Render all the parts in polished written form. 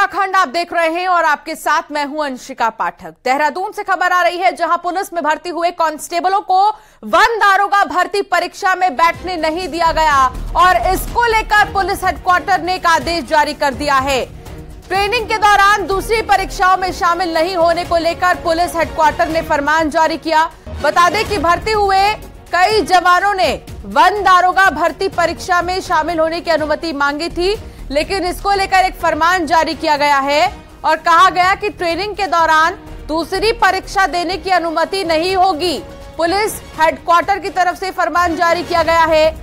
उत्तराखंड आप देख रहे हैं और आपके साथ मैं हूं अंशिका पाठक। देहरादून से खबर आ रही है, जहां पुलिस में भर्ती हुए कांस्टेबलों को वन दारोगा भर्ती परीक्षा में बैठने नहीं दिया गया और इसको लेकर पुलिस हेडक्वार्टर ने एक आदेश जारी कर दिया है। ट्रेनिंग के दौरान दूसरी परीक्षाओं में शामिल नहीं होने को लेकर पुलिस हेडक्वार्टर ने फरमान जारी किया। बता दें कि भर्ती हुए कई जवानों ने वन दारोगा भर्ती परीक्षा में शामिल होने की अनुमति मांगी थी, लेकिन इसको लेकर एक फरमान जारी किया गया है और कहा गया कि ट्रेनिंग के दौरान दूसरी परीक्षा देने की अनुमति नहीं होगी। पुलिस हेडक्वार्टर की तरफ से फरमान जारी किया गया है।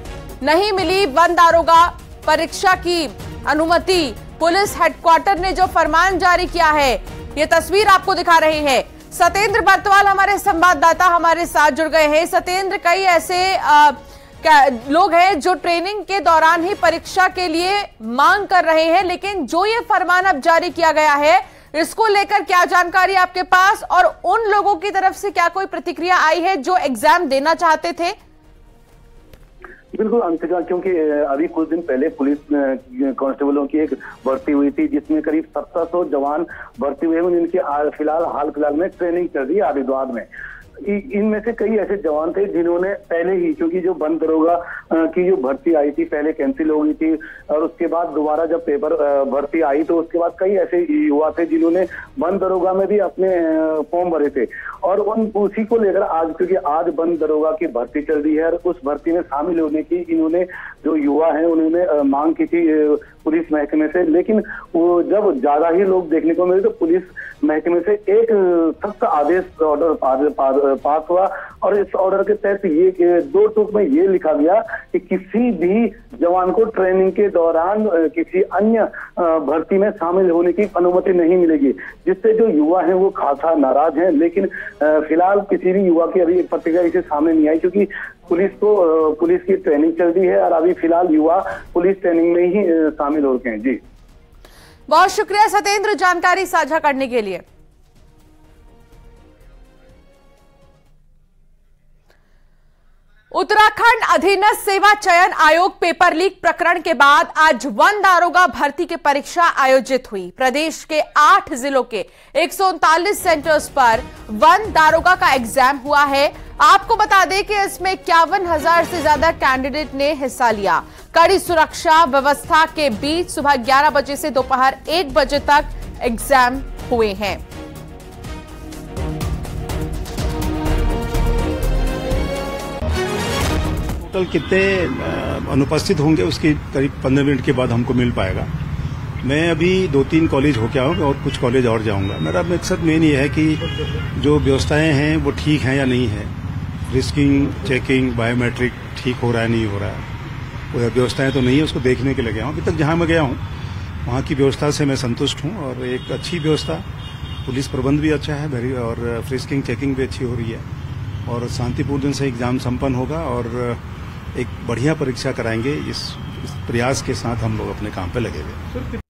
नहीं मिली वन दारोगा परीक्षा की अनुमति। पुलिस हेडक्वार्टर ने जो फरमान जारी किया है, ये तस्वीर आपको दिखा रहे हैं। सतेंद्र बर्तवाल हमारे संवाददाता हमारे साथ जुड़ गए हैं। सतेंद्र, कई ऐसे लोग हैं जो ट्रेनिंग के दौरान ही परीक्षा के लिए मांग कर रहे हैं, लेकिन जो ये फरमान अब जारी किया गया है, इसको लेकर क्या जानकारी आपके पास और उन लोगों की तरफ से क्या कोई प्रतिक्रिया आई है जो एग्जाम देना चाहते थे? बिल्कुल अंशिका, क्योंकि अभी कुछ दिन पहले पुलिस कांस्टेबलों की एक भर्ती हुई थी जिसमें करीब 1700 जवान भर्ती हुए हैं, जिनकी हाल फिलहाल में ट्रेनिंग चल रही है हरिद्वार में। इनमें से कई ऐसे जवान थे जिन्होंने पहले ही, क्योंकि जो वन दारोगा की जो भर्ती आई थी पहले कैंसिल हो गई थी और उसके बाद दोबारा जब पेपर भर्ती आई तो उसके बाद कई ऐसे युवा थे जिन्होंने वन दारोगा में भी अपने फॉर्म भरे थे और उसी को लेकर आज, क्योंकि आज वन दारोगा की भर्ती चल रही है और उस भर्ती में शामिल होने की इन्होंने जो युवा है उन्होंने मांग की थी पुलिस महकमे से। लेकिन वो जब ज्यादा ही लोग देखने को मिले तो पुलिस महकमे से एक सख्त आदेश ऑर्डर पास हुआ और इस ऑर्डर के तहत ये 2 टूक में ये लिखा गया कि किसी भी जवान को ट्रेनिंग के दौरान किसी अन्य भर्ती में शामिल होने की अनुमति नहीं मिलेगी, जिससे जो युवा हैं वो खासा नाराज हैं। लेकिन फिलहाल किसी भी युवा की अभी एक प्रतिक्रिया इसे सामने नहीं आई, क्योंकि पुलिस की ट्रेनिंग चल रही है और अभी फिलहाल युवा पुलिस ट्रेनिंग में ही शामिल हो गए हैं। जी, बहुत शुक्रिया सतेंद्र जानकारी साझा करने के लिए। उत्तराखंड अधीनस्थ सेवा चयन आयोग पेपर लीक प्रकरण के बाद आज वन दारोगा भर्ती की परीक्षा आयोजित हुई। प्रदेश के 8 जिलों के 139 सेंटर्स पर वन दारोगा का एग्जाम हुआ है। आपको बता दें कि इसमें 51,000 से ज्यादा कैंडिडेट ने हिस्सा लिया। कड़ी सुरक्षा व्यवस्था के बीच सुबह 11 बजे से दोपहर 1 बजे तक एग्जाम हुए हैं। टोटल कितने अनुपस्थित होंगे उसकी करीब 15 मिनट के बाद हमको मिल पाएगा। मैं अभी 2-3 कॉलेज होके आऊँगा और कुछ कॉलेज और जाऊँगा। मेरा मकसद मेन ये है कि जो व्यवस्थाएं हैं वो ठीक हैं या नहीं है, रिस्किंग, चेकिंग, बायोमेट्रिक ठीक हो रहा है नहीं हो रहा है, वो व्यवस्थाएं तो नहीं है, उसको देखने के लिए गया हूँ। अभी तक जहाँ मैं गया हूँ वहाँ की व्यवस्था से मैं संतुष्ट हूँ और एक अच्छी व्यवस्था, पुलिस प्रबंध भी अच्छा है और फ्रिस्किंग चेकिंग भी अच्छी हो रही है और शांतिपूर्ण से एग्जाम संपन्न होगा और एक बढ़िया परीक्षा कराएंगे। इस प्रयास के साथ हम लोग अपने काम पे लगे हुए।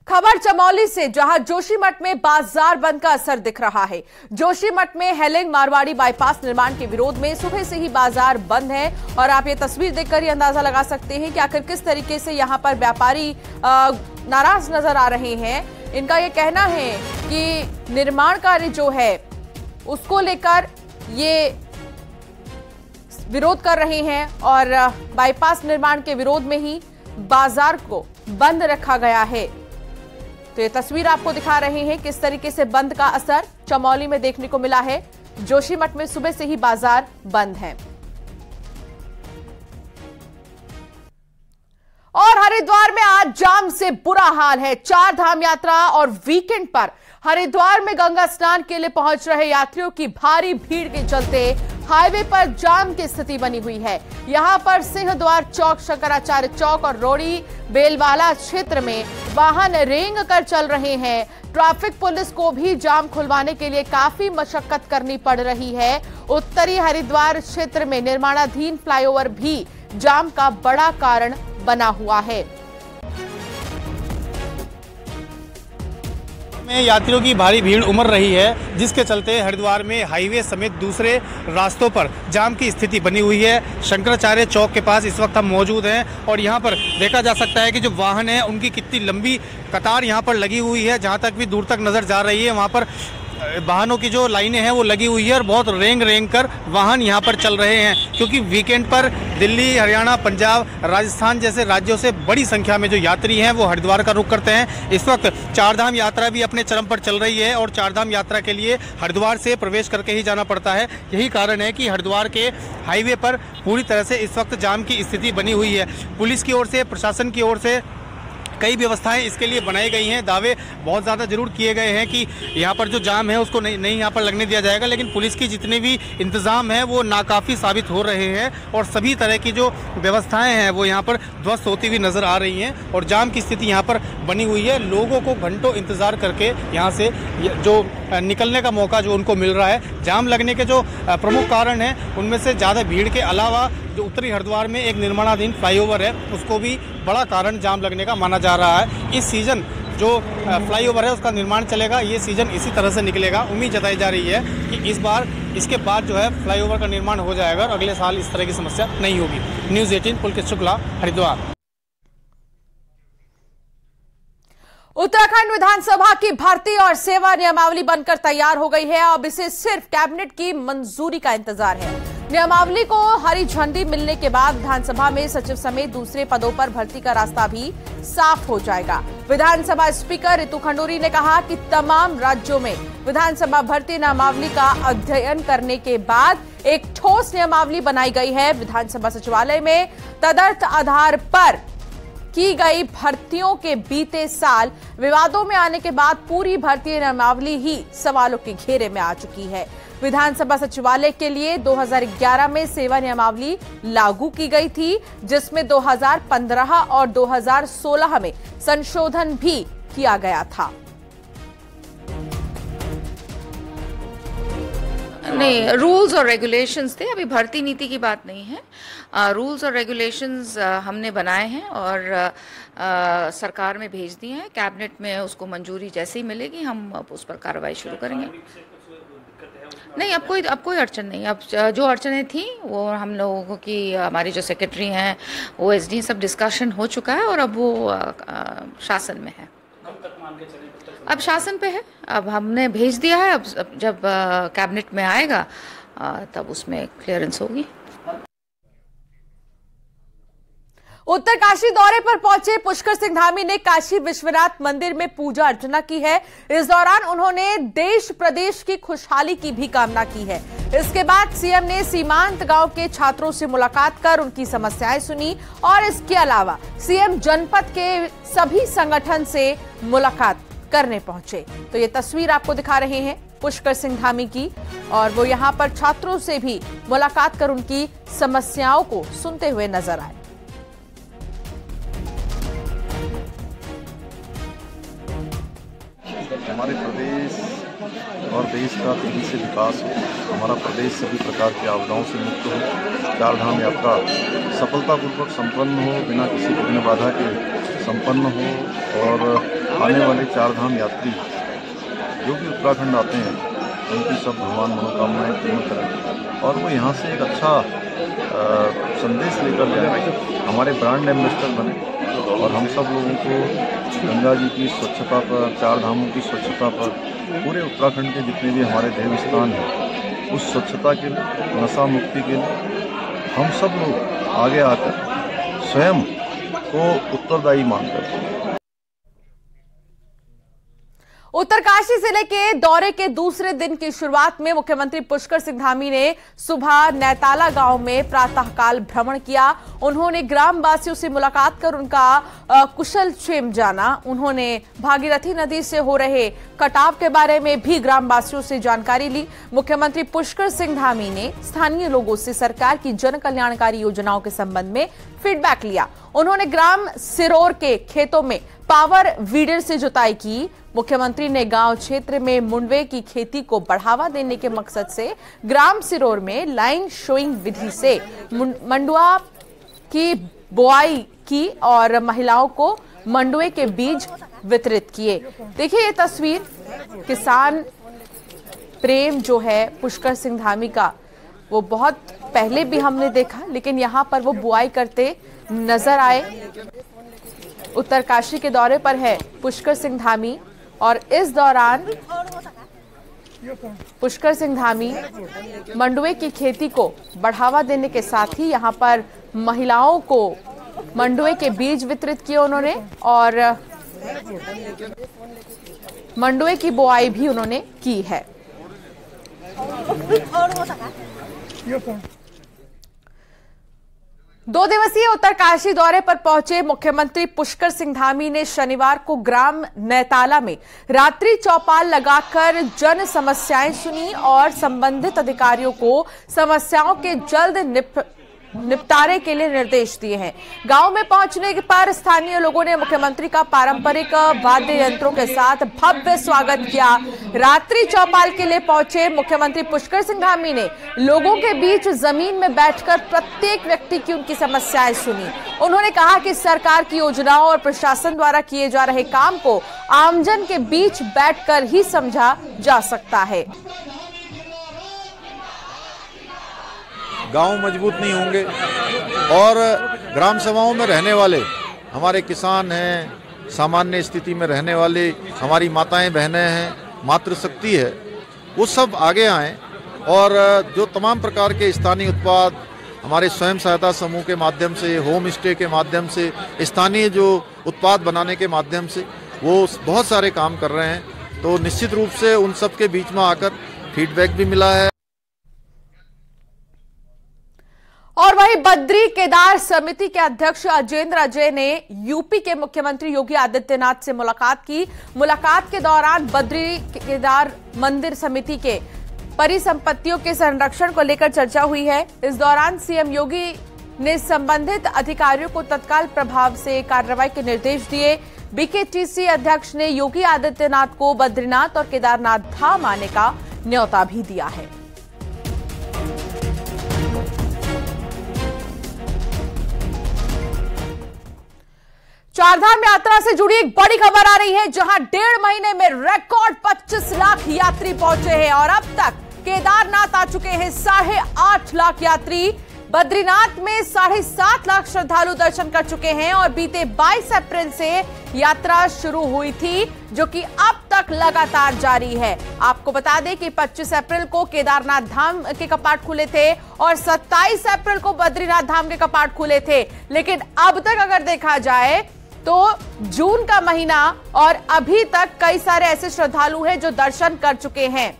खबर चमौली से, जहां जोशीमठ में बाजार बंद का असर दिख रहा है। जोशीमठ में हेलिंग मारवाड़ी बाईपास निर्माण के विरोध में सुबह से ही बाजार बंद है और आप ये तस्वीर देखकर ये अंदाजा लगा सकते हैं कि आखिर किस तरीके से यहां पर व्यापारी नाराज नजर आ रहे हैं। इनका ये कहना है कि निर्माण कार्य जो है उसको लेकर ये विरोध कर रहे हैं और बाईपास निर्माण के विरोध में ही बाजार को बंद रखा गया है। तो ये तस्वीर आपको दिखा रहे हैं किस तरीके से बंद का असर चमौली में देखने को मिला है। जोशीमठ में सुबह से ही बाजार बंद है। और हरिद्वार में आज जाम से बुरा हाल है। 4 धाम यात्रा और वीकेंड पर हरिद्वार में गंगा स्नान के लिए पहुंच रहे यात्रियों की भारी भीड़ के चलते हाईवे पर जाम की स्थिति बनी हुई है। यहां पर सिंहद्वार चौक, शंकराचार्य चौक और रोड़ी बेलवाला क्षेत्र में वाहन रेंग कर चल रहे हैं। ट्रैफिक पुलिस को भी जाम खुलवाने के लिए काफी मशक्कत करनी पड़ रही है। उत्तरी हरिद्वार क्षेत्र में निर्माणाधीन फ्लाईओवर भी जाम का बड़ा कारण बना हुआ है। में यात्रियों की भारी भीड़ उमड़ रही है, जिसके चलते हरिद्वार में हाईवे समेत दूसरे रास्तों पर जाम की स्थिति बनी हुई है। शंकराचार्य चौक के पास इस वक्त हम मौजूद हैं और यहाँ पर देखा जा सकता है कि जो वाहन है उनकी कितनी लंबी कतार यहाँ पर लगी हुई है। जहाँ तक भी दूर तक नज़र जा रही है वहाँ पर वाहनों की जो लाइनें हैं वो लगी हुई है और बहुत रेंग कर वाहन यहाँ पर चल रहे हैं, क्योंकि वीकेंड पर दिल्ली, हरियाणा, पंजाब, राजस्थान जैसे राज्यों से बड़ी संख्या में जो यात्री हैं वो हरिद्वार का रुख करते हैं। इस वक्त चारधाम यात्रा भी अपने चरम पर चल रही है और चारधाम यात्रा के लिए हरिद्वार से प्रवेश करके ही जाना पड़ता है। यही कारण है कि हरिद्वार के हाईवे पर पूरी तरह से इस वक्त जाम की स्थिति बनी हुई है। पुलिस की ओर से, प्रशासन की ओर से कई व्यवस्थाएं इसके लिए बनाई गई हैं। दावे बहुत ज़्यादा जरूर किए गए हैं कि यहाँ पर जो जाम है उसको नहीं यहाँ पर लगने दिया जाएगा, लेकिन पुलिस की जितने भी इंतज़ाम हैं वो नाकाफ़ी साबित हो रहे हैं और सभी तरह की जो व्यवस्थाएं हैं वो यहाँ पर ध्वस्त होती हुई नज़र आ रही हैं और जाम की स्थिति यहाँ पर बनी हुई है। लोगों को घंटों इंतज़ार करके यहाँ से जो निकलने का मौका जो उनको मिल रहा है। जाम लगने के जो प्रमुख कारण हैं उनमें से ज़्यादा भीड़ के अलावा जो उत्तरी हरिद्वार में एक निर्माणाधीन फ्लाईओवर है उसको भी बड़ा कारण जाम लगने का माना जा रहा है। इस सीज़न जो फ्लाईओवर है उसका निर्माण चलेगा, ये सीज़न इसी तरह से निकलेगा। उम्मीद जताई जा रही है कि इस बार इसके बाद जो है फ्लाईओवर का निर्माण हो जाएगा और अगले साल इस तरह की समस्या नहीं होगी। न्यूज़ 18 पुलकित शुक्ला, हरिद्वार। उत्तराखंड विधानसभा की भर्ती और सेवा नियमावली बनकर तैयार हो गई है। अब इसे सिर्फ कैबिनेट की मंजूरी का इंतजार है। नियमावली को हरी झंडी मिलने के बाद विधानसभा में सचिव समेत दूसरे पदों पर भर्ती का रास्ता भी साफ हो जाएगा। विधानसभा स्पीकर रितु खंडूरी ने कहा कि तमाम राज्यों में विधानसभा भर्ती नियमावली का अध्ययन करने के बाद एक ठोस नियमावली बनाई गई है। विधानसभा सचिवालय में तदर्थ आधार पर की गई भर्तियों के बीते साल विवादों में आने के बाद पूरी भर्ती नियमावली ही सवालों के घेरे में आ चुकी है। विधानसभा सचिवालय के लिए 2011 में सेवा नियमावली लागू की गई थी, जिसमें 2015 और 2016 में संशोधन भी किया गया था। नहीं, रूल्स और रेगुलेशंस थे, अभी भर्ती नीति की बात नहीं है। रूल्स और रेगुलेशंस हमने बनाए हैं और सरकार में भेज दिए हैं। कैबिनेट में उसको मंजूरी जैसे ही मिलेगी हम उस पर कार्रवाई शुरू करेंगे। नहीं, अब कोई अड़चन नहीं। अब जो अड़चनें थी वो हम लोगों की, हमारी जो सेक्रेटरी हैं, OSD, सब डिस्कशन हो चुका है और अब वो शासन में है। अब शासन पे है, अब हमने भेज दिया है। अब जब कैबिनेट में आएगा तब उसमें क्लियरेंस होगी। उत्तरकाशी दौरे पर पहुंचे पुष्कर सिंह धामी ने काशी विश्वनाथ मंदिर में पूजा अर्चना की है। इस दौरान उन्होंने देश प्रदेश की खुशहाली की भी कामना की है। इसके बाद सीएम ने सीमांत गांव के छात्रों से मुलाकात कर उनकी समस्याएं सुनी और इसके अलावा सीएम जनपद के सभी संगठन से मुलाकात करने पहुंचे। तो ये तस्वीर आपको दिखा रहे हैं पुष्कर सिंह धामी की, और वो यहां पर छात्रों से भी मुलाकात कर उनकी समस्याओं को सुनते हुए नजर आए। हमारे प्रदेश और देश का तेजी से विकास हो, हमारा प्रदेश सभी प्रकार की आपदाओं से मुक्त हो, चारधाम यात्रा सफलतापूर्वक संपन्न हो, बिना किसी विघ्न बाधा के संपन्न हो और आने वाले चारधाम यात्री जो भी उत्तराखंड आते हैं उनकी सब भगवान मनोकामनाएं पूर्ण करें और वो यहाँ से एक अच्छा संदेश लेकर जाए, हमारे ब्रांड एम्बेसडर बने और हम सब लोगों को गंगा जी की स्वच्छता पर, चार धामों की स्वच्छता पर, पूरे उत्तराखंड के जितने भी हमारे देव स्थान हैं उस स्वच्छता के लिए, नशा मुक्ति के लिए हम सब लोग आगे आकर स्वयं को उत्तरदायी मानकर। उत्तरकाशी जिले के दौरे के दूसरे दिन की शुरुआत में मुख्यमंत्री पुष्कर सिंह धामी ने सुबह नैताला गांव में प्रातःकाल भ्रमण किया। उन्होंने ग्रामवासियों से मुलाकात कर उनका कुशल क्षेम जाना। उन्होंने भागीरथी नदी से हो रहे कटाव के बारे में भी ग्रामवासियों से जानकारी ली। मुख्यमंत्री पुष्कर सिंह धामी ने स्थानीय लोगों से सरकार की जन कल्याणकारी योजनाओं के संबंध में फीडबैक लिया। उन्होंने ग्राम सिरोर के खेतों में पावर वीडर से जुताई की। मुख्यमंत्री ने गांव क्षेत्र में मुंडवे की खेती को बढ़ावा देने के मकसद से ग्राम सिरोर में लाइन शोइंग विधि से मंडुआ की बुआई की और महिलाओं को मंडुए के बीज वितरित किए। देखिए ये तस्वीर, किसान प्रेम जो है पुष्कर सिंह धामी का, वो बहुत पहले भी हमने देखा, लेकिन यहाँ पर वो बुआई करते नजर आए। उत्तरकाशी के दौरे पर है पुष्कर सिंह धामी और इस दौरान पुष्कर सिंह धामी मंडुए की खेती को बढ़ावा देने के साथ ही यहाँ पर महिलाओं को मंडुए के बीज वितरित किए उन्होंने और मंडुए की बुआई भी उन्होंने की है। दो दिवसीय उत्तरकाशी दौरे पर पहुंचे मुख्यमंत्री पुष्कर सिंह धामी ने शनिवार को ग्राम नैताला में रात्रि चौपाल लगाकर जन समस्याएं सुनी और संबंधित अधिकारियों को समस्याओं के जल्द निपटारे के लिए निर्देश दिए हैं। गांव में पहुंचने पर स्थानीय लोगों ने मुख्यमंत्री का पारंपरिक वाद्य यंत्रों के साथ भव्य स्वागत किया। रात्रि चौपाल के लिए पहुंचे मुख्यमंत्री पुष्कर सिंह धामी ने लोगों के बीच जमीन में बैठकर प्रत्येक व्यक्ति की उनकी समस्याएं सुनी। उन्होंने कहा कि सरकार की योजनाओं और प्रशासन द्वारा किए जा रहे काम को आमजन के बीच बैठकर ही समझा जा सकता है। गांव मजबूत नहीं होंगे और ग्राम सभाओं में रहने वाले हमारे किसान हैं, सामान्य स्थिति में रहने वाले हमारी माताएं बहनें हैं, मातृशक्ति है, वो सब आगे आएं और जो तमाम प्रकार के स्थानीय उत्पाद हमारे स्वयं सहायता समूह के माध्यम से, होम स्टे के माध्यम से, स्थानीय जो उत्पाद बनाने के माध्यम से वो बहुत सारे काम कर रहे हैं। तो निश्चित रूप से उन सब के बीच में आकर फीडबैक भी मिला है। और वहीं बद्री केदार समिति के अध्यक्ष अजेंद्र अजय ने यूपी के मुख्यमंत्री योगी आदित्यनाथ से मुलाकात की। मुलाकात के दौरान बद्री केदार मंदिर समिति के परिसंपत्तियों के संरक्षण को लेकर चर्चा हुई है। इस दौरान सीएम योगी ने संबंधित अधिकारियों को तत्काल प्रभाव से कार्रवाई के निर्देश दिए। बीकेटीसी अध्यक्ष ने योगी आदित्यनाथ को बद्रीनाथ और केदारनाथ धाम आने का न्योता भी दिया है। चारधाम यात्रा से जुड़ी एक बड़ी खबर आ रही है, जहां 1.5 महीने में रिकॉर्ड 25 लाख यात्री पहुंचे हैं और अब तक केदारनाथ आ चुके हैं 8.5 लाख यात्री। बद्रीनाथ में 7.5 लाख श्रद्धालु दर्शन कर चुके हैं और बीते 22 अप्रैल से यात्रा शुरू हुई थी, जो कि अब तक लगातार जारी है। आपको बता दें कि 25 अप्रैल को केदारनाथ धाम के कपाट खुले थे और 27 अप्रैल को बद्रीनाथ धाम के कपाट खुले थे, लेकिन अब तक अगर देखा जाए तो जून का महीना और अभी तक कई सारे ऐसे श्रद्धालु हैं जो दर्शन कर चुके हैं।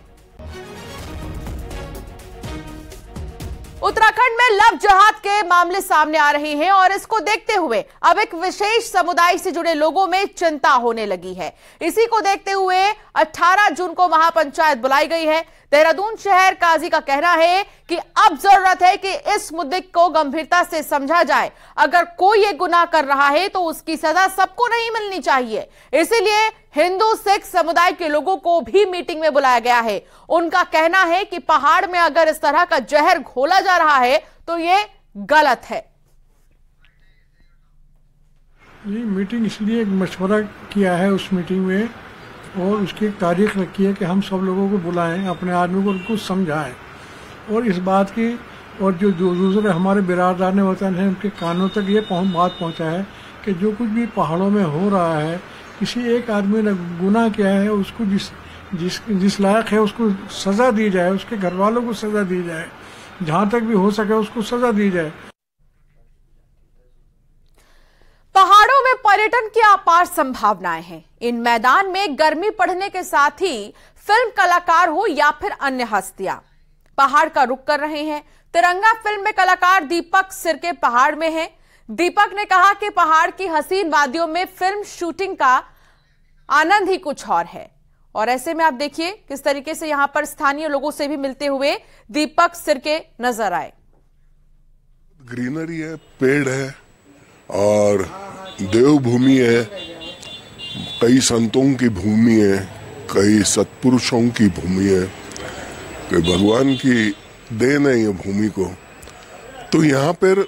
उत्तराखंड में लव जिहाद के मामले सामने आ रहे हैं और इसको देखते हुए अब एक विशेष समुदाय से जुड़े लोगों में चिंता होने लगी है। इसी को देखते हुए 18 जून को महापंचायत बुलाई गई है। देहरादून शहर काजी का कहना है कि अब जरूरत है कि इस मुद्दे को गंभीरता से समझा जाए। अगर कोई ये गुनाह कर रहा है तो उसकी सजा सबको नहीं मिलनी चाहिए। इसीलिए हिंदू सिख समुदाय के लोगों को भी मीटिंग में बुलाया गया है। उनका कहना है कि पहाड़ में अगर इस तरह का जहर घोला जा रहा है तो ये गलत है। ये मीटिंग इसलिए एक मशवरा किया है उस मीटिंग में और उसकी एक तारीख रखी है कि हम सब लोगों को बुलाएं, अपने आदमी को उनको समझाएं और इस बात की और जो दूसरे हमारे बिरादरान वतन हैं उनके कानों तक ये बात पहुंचा है कि जो कुछ भी पहाड़ों में हो रहा है, किसी एक आदमी ने गुनाह किया है, उसको जिस लायक है उसको सजा दी जाए, उसके घर वालों को सजा दी जाए, जहां तक भी हो सके उसको सजा दी जाए। पहाड़ों में पर्यटन की अपार संभावनाएं हैं। इन मैदान में गर्मी बढ़ने के साथ ही फिल्म कलाकार हो या फिर अन्य हस्तियां पहाड़ का रुख कर रहे हैं। तिरंगा फिल्म में कलाकार दीपक सिरके पहाड़ में हैं। दीपक ने कहा कि पहाड़ की हसीन वादियों में फिल्म शूटिंग का आनंद ही कुछ और है। और ऐसे में आप देखिए किस तरीके से यहां पर स्थानीय लोगों से भी मिलते हुए दीपक सिरके नजर आए। ग्रीनरी है, पेड़ है और देवभूमि है, कई संतों की भूमि है, कई सत्पुरुषों की भूमि है, कि भगवान की देन है ये भूमि को। तो यहाँ पर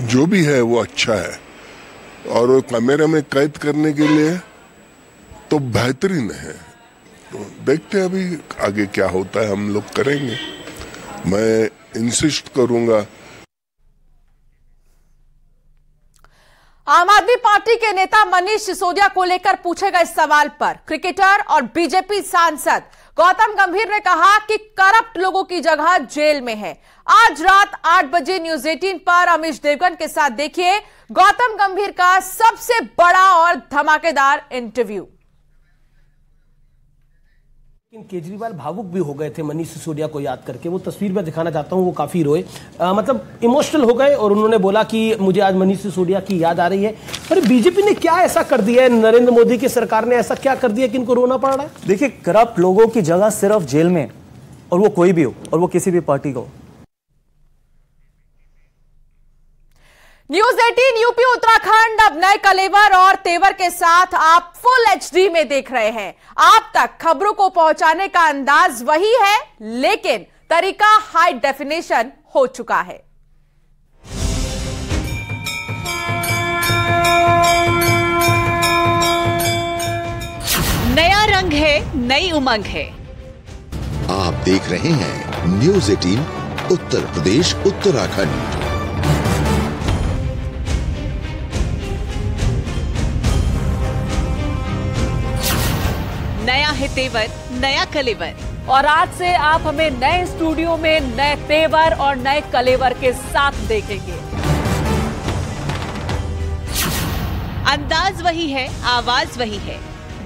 जो भी है वो अच्छा है और कैमरे में कैद करने के लिए तो बेहतरीन है। तो देखते हैं अभी आगे क्या होता है, हम लोग करेंगे। मैं इंसिस्ट करूंगा। आम आदमी पार्टी के नेता मनीष सिसोदिया को लेकर पूछे गए सवाल पर क्रिकेटर और बीजेपी सांसद गौतम गंभीर ने कहा कि करप्ट लोगों की जगह जेल में है। आज रात 8 बजे न्यूज 18 पर अमीश देवगन के साथ देखिए गौतम गंभीर का सबसे बड़ा और धमाकेदार इंटरव्यू। केजरीवाल भावुक भी हो गए थे मनीष सिसोदिया को याद करके। वो तस्वीर में दिखाना चाहता हूं, वो काफी रोए, मतलब इमोशनल हो गए और उन्होंने बोला कि मुझे आज मनीष सिसोदिया की याद आ रही है। पर बीजेपी ने क्या ऐसा कर दिया है, नरेंद्र मोदी की सरकार ने ऐसा क्या कर दिया कि इनको रोना पड़ रहा है? देखिए, करप्ट लोगों की जगह सिर्फ जेल में, और वो कोई भी हो, और वो किसी भी पार्टी को। न्यूज 18 यूपी उत्तराखंड अब नए कलेवर और तेवर के साथ आप फुल एचडी में देख रहे हैं। आप तक खबरों को पहुंचाने का अंदाज वही है, लेकिन तरीका हाई डेफिनेशन हो चुका है। नया रंग है, नई उमंग है। आप देख रहे हैं न्यूज 18 उत्तर प्रदेश उत्तराखंड। नया है तेवर, नया कलेवर, और आज से आप हमें नए स्टूडियो में नए तेवर और नए कलेवर के साथ देखेंगे। अंदाज वही है, आवाज वही है,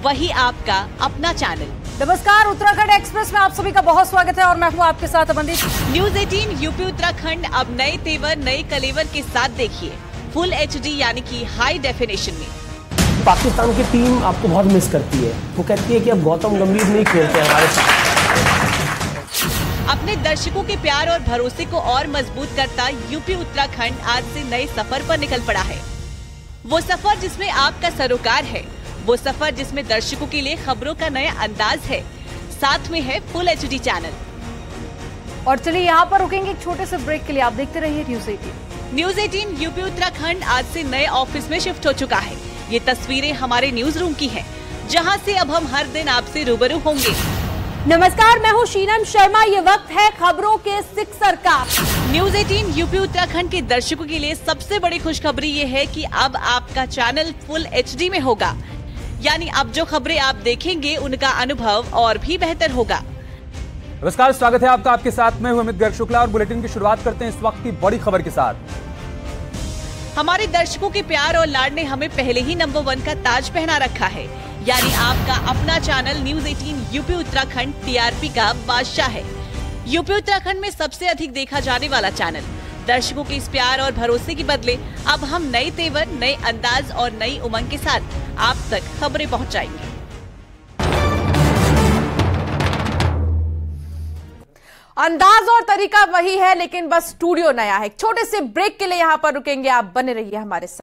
वही आपका अपना चैनल। नमस्कार, उत्तराखंड एक्सप्रेस में आप सभी का बहुत स्वागत है और मैं हूं आपके साथ अमनदीप। न्यूज 18 यूपी उत्तराखंड अब नए तेवर, नए कलेवर के साथ देखिए फुल एचडी यानी कि हाई डेफिनेशन में। पाकिस्तान की टीम आपको बहुत मिस करती है। वो कहती है कि अब गौतम गंभीर नहीं खेलते हमारे साथ। अपने दर्शकों के प्यार और भरोसे को और मजबूत करता यूपी उत्तराखंड आज से नए सफर पर निकल पड़ा है। वो सफर जिसमें आपका सरोकार है, वो सफर जिसमें दर्शकों के लिए खबरों का नया अंदाज है, साथ में है फुल एचडी चैनल। और चलिए यहाँ पर रुकेंगे एक छोटे से ब्रेक के लिए। आप देखते रहिए न्यूज 18। न्यूज 18 यूपी उत्तराखंड आज से नए ऑफिस में शिफ्ट हो चुका है। ये तस्वीरें हमारे न्यूज रूम की हैं, जहां से अब हम हर दिन आपसे रूबरू होंगे। नमस्कार, मैं हूं शीनम शर्मा। ये वक्त है खबरों के सिक्सर का। न्यूज 18 यूपी उत्तराखंड के दर्शकों के लिए सबसे बड़ी खुशखबरी ये है कि अब आपका चैनल फुल एचडी में होगा, यानी अब जो खबरें आप देखेंगे उनका अनुभव और भी बेहतर होगा। नमस्कार, स्वागत है आपका। आपके साथ मैं हूं अमित गर्ग शुक्ला और बुलेटिन की शुरुआत करते हैं इस वक्त की बड़ी खबर के साथ। हमारे दर्शकों के प्यार और लाड ने हमें पहले ही नंबर 1 का ताज पहना रखा है, यानी आपका अपना channel news 18 UP Uttarakhand TRP का बादशाह है। यूपी उत्तराखंड में सबसे अधिक देखा जाने वाला चैनल। दर्शकों के इस प्यार और भरोसे के बदले अब हम नए तेवर, नए अंदाज और नई उमंग के साथ आप तक खबरें पहुंचाएंगे। अंदाज और तरीका वही है, लेकिन बस स्टूडियो नया है। छोटे से ब्रेक के लिए यहां पर रुकेंगे, आप बने रहिए हमारे साथ।